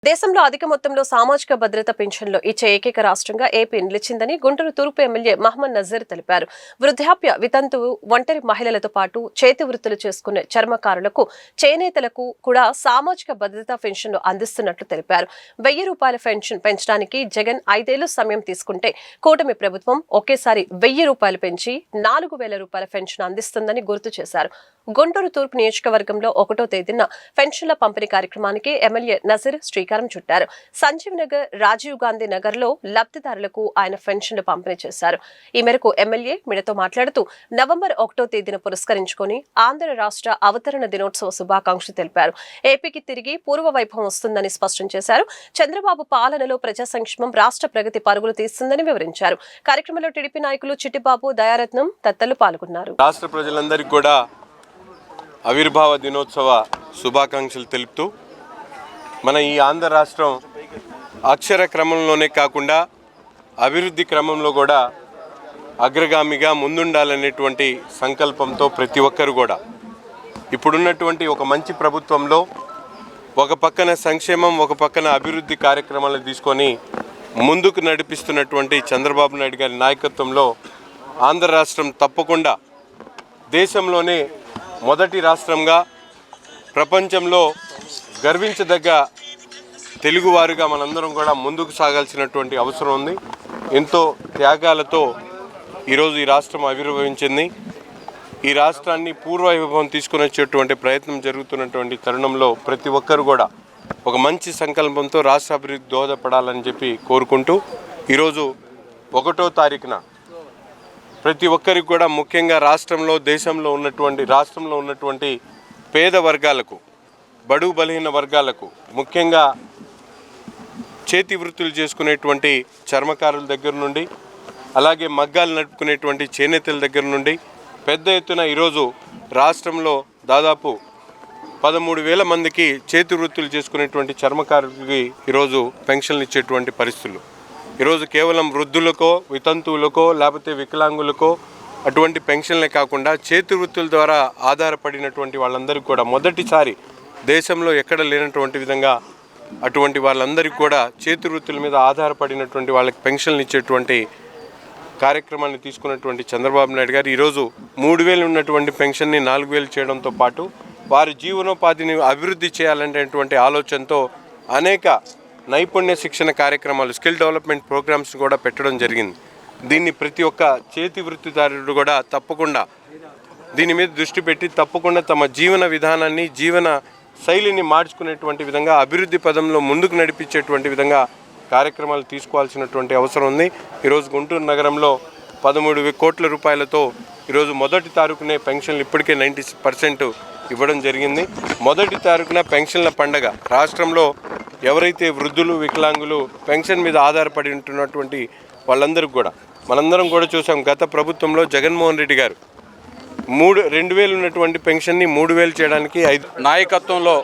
దేశంలో అధిక మొత్తంలో సామాజిక భద్రత పెన్షన్లు ఇచ్చే ఏకైక రాష్ట్రంగా ఏపీ నిలిచిందని గుంటూరు తూర్పు ఎమ్మెల్యే మహమ్మద్ నజీర్ తెలిపారు. వృద్ధాప్య, వితంతువు, ఒంటరి మహిళలతో పాటు చేతి వృత్తులు చేసుకునే చర్మకారులకు, చేనేతలకు కూడా సామాజిక భద్రత పెన్షన్లు అందిస్తున్నట్లు తెలిపారు. ₹1000 పెన్షన్ పెంచడానికి జగన్ 5 ఏళ్లు సమయం తీసుకుంటే కూటమి ప్రభుత్వం ఒకేసారి ₹1000 పెంచి ₹4000 పెన్షన్ అందిస్తుందని గుర్తు చేశారు. గుంటూరు తూర్పు నియోజకవర్గంలో 1వ తేదీన పెన్షన్ల పంపిణీ కార్యక్రమానికి ఎమ్మెల్యే నజీర్ శ్రీకారం చుట్టారు. సంజీవ్ నగర్, రాజీవ్ గాంధీ నగర్ లో లబ్ధిదారులకు ఆయన పెన్షన్లు పంపిణీ చేశారు. ఈ మేరకు ఎమ్మెల్యే మీడియాతో మాట్లాడుతూ నవంబర్ 1వ తేదీన పురస్కరించుకుని ఆంధ్ర రాష్ట్ర అవతరణ దినోత్సవ శుభాకాంక్షలు తెలిపారు. ఏపీకి తిరిగి పూర్వ వైభవం వస్తుందని స్పష్టం చేశారు. చంద్రబాబు పాలనలో ప్రజా సంక్షేమం, రాష్ట్ర ప్రగతి పరుగులు తీస్తుందని వివరించారు. కార్యక్రమంలో టీడీపీ నాయకులు చిట్టిబాబు, దయారత్నం తదితరులు పాల్గొన్నారు. రాష్ట్ర ప్రజలందరికీ కూడా ఆవిర్భావ దినోత్సవ శుభాకాంక్షలు తెలుపుతూ మన ఈ ఆంధ్ర రాష్ట్రం అక్షర క్రమంలోనే కాకుండా అభివృద్ధి క్రమంలో కూడా అగ్రగామిగా ముందుండాలనేటువంటి సంకల్పంతో ప్రతి ఒక్కరు కూడా ఇప్పుడున్నటువంటి ఒక మంచి ప్రభుత్వంలో ఒక పక్కన సంక్షేమం, ఒక పక్కన అభివృద్ధి కార్యక్రమాలను తీసుకొని ముందుకు నడిపిస్తున్నటువంటి చంద్రబాబు నాయుడు గారి నాయకత్వంలో ఆంధ్ర రాష్ట్రం తప్పకుండా దేశంలోనే మొదటి రాష్ట్రంగా, ప్రపంచంలో గర్వించదగ్గ తెలుగువారుగా మనందరం కూడా ముందుకు సాగాల్సినటువంటి అవసరం ఉంది. ఎంతో త్యాగాలతో ఈరోజు ఈ రాష్ట్రం ఆవిర్భవించింది. ఈ రాష్ట్రాన్ని పూర్వవైభవం తీసుకుని వచ్చేటువంటి ప్రయత్నం జరుగుతున్నటువంటి తరుణంలో ప్రతి ఒక్కరు కూడా ఒక మంచి సంకల్పంతో రాష్ట్ర అభివృద్ధి దోహదపడాలని చెప్పి కోరుకుంటూ ఈరోజు 1వ తారీఖున ప్రతి ఒక్కరికి కూడా ముఖ్యంగా దేశంలో ఉన్నటువంటి పేద వర్గాలకు, బడుగు బలహీన వర్గాలకు, ముఖ్యంగా చేతి వృత్తులు చేసుకునేటువంటి చర్మకారుల దగ్గర నుండి, అలాగే మగ్గాలు నడుపుకునేటువంటి చేనేతల దగ్గర నుండి పెద్ద ఎత్తున ఈరోజు రాష్ట్రంలో దాదాపు 13,000 మందికి చేతి వృత్తులు చేసుకునేటువంటి చర్మకారులకి ఈరోజు పెన్షన్లు ఇచ్చేటువంటి పరిస్థితులు. ఈరోజు కేవలం వృద్ధులకో, వితంతువులకో, లేకపోతే వికలాంగులకో అటువంటి పెన్షన్లే కాకుండా చేతి వృత్తుల ద్వారా ఆధారపడినటువంటి వాళ్ళందరికీ కూడా మొదటిసారి దేశంలో ఎక్కడ లేనటువంటి విధంగా అటువంటి వాళ్ళందరికీ కూడా చేతి వృత్తుల మీద ఆధారపడినటువంటి వాళ్ళకి పెన్షన్లు ఇచ్చేటువంటి కార్యక్రమాన్ని తీసుకున్నటువంటి చంద్రబాబు నాయుడు గారు ఈరోజు 3,000 ఉన్నటువంటి పెన్షన్ని 4,000 చేయడంతో పాటు వారి జీవనోపాధిని అభివృద్ధి చేయాలనేటువంటి ఆలోచనతో అనేక నైపుణ్య శిక్షణ కార్యక్రమాలు, స్కిల్ డెవలప్మెంట్ ప్రోగ్రామ్స్ కూడా పెట్టడం జరిగింది. దీన్ని ప్రతి ఒక్క చేతి వృత్తిదారుడు కూడా తప్పకుండా దీని మీద దృష్టి పెట్టి తప్పకుండా తమ జీవన విధానాన్ని, జీవన శైలిని మార్చుకునేటువంటి విధంగా, అభివృద్ధి పదంలో ముందుకు నడిపించేటువంటి విధంగా కార్యక్రమాలు తీసుకోవాల్సినటువంటి అవసరం ఉంది. ఈరోజు గుంటూరు నగరంలో 13 కోట్ల రూపాయలతో ఈరోజు మొదటి తారీఖునే పెన్షన్లు ఇప్పటికే 90% ఇవ్వడం జరిగింది. మొదటి తారీఖున పెన్షన్ల పండగ. రాష్ట్రంలో ఎవరైతే వృద్ధులు, వికలాంగులు పెన్షన్ మీద ఆధారపడి ఉంటున్నటువంటి వాళ్ళందరికీ కూడా మనందరం కూడా చూసాం. గత ప్రభుత్వంలో జగన్మోహన్ రెడ్డి గారు 2,000 ఉన్నటువంటి పెన్షన్ని 3,000 చేయడానికి నాయకత్వంలో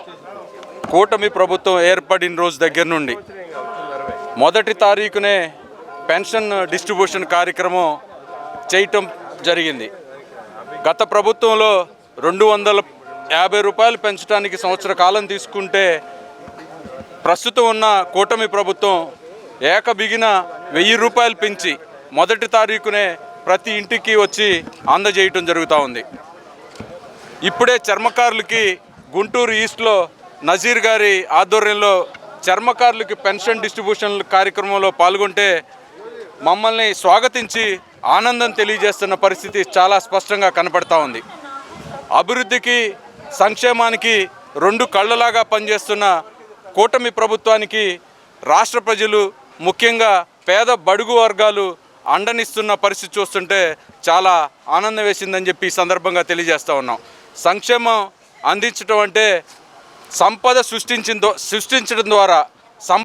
కూటమి ప్రభుత్వం ఏర్పడిన రోజు దగ్గర నుండి మొదటి తారీఖునే పెన్షన్ డిస్ట్రిబ్యూషన్ కార్యక్రమం చేయటం జరిగింది. గత ప్రభుత్వంలో ₹250 పెంచడానికి సంవత్సర కాలం తీసుకుంటే ప్రస్తుతం ఉన్న కూటమి ప్రభుత్వం ఏకబిగిన ₹1,000 పెంచి మొదటి తారీఖునే ప్రతి ఇంటికి వచ్చి అందజేయటం జరుగుతూ ఉంది. ఇప్పుడే చర్మకారులకి గుంటూరు ఈస్ట్లో నజీర్ గారి ఆధ్వర్యంలో చర్మకారులకి పెన్షన్ డిస్ట్రిబ్యూషన్ కార్యక్రమంలో పాల్గొంటే మమ్మల్ని స్వాగతించి ఆనందం తెలియజేస్తున్న పరిస్థితి చాలా స్పష్టంగా కనపడతా ఉంది. అభివృద్ధికి, సంక్షేమానికి 2 కళ్ళలాగా పనిచేస్తున్న కూటమి ప్రభుత్వానికి రాష్ట్ర ప్రజలు, ముఖ్యంగా పేద బడుగు వర్గాలు అండనిస్తున్న పరిస్థితి చూస్తుంటే చాలా ఆనందం వేసిందని చెప్పి ఈ సందర్భంగా తెలియజేస్తూ ఉన్నాం. సంక్షేమం అందించడం అంటే సంపద సృష్టించడం ద్వారా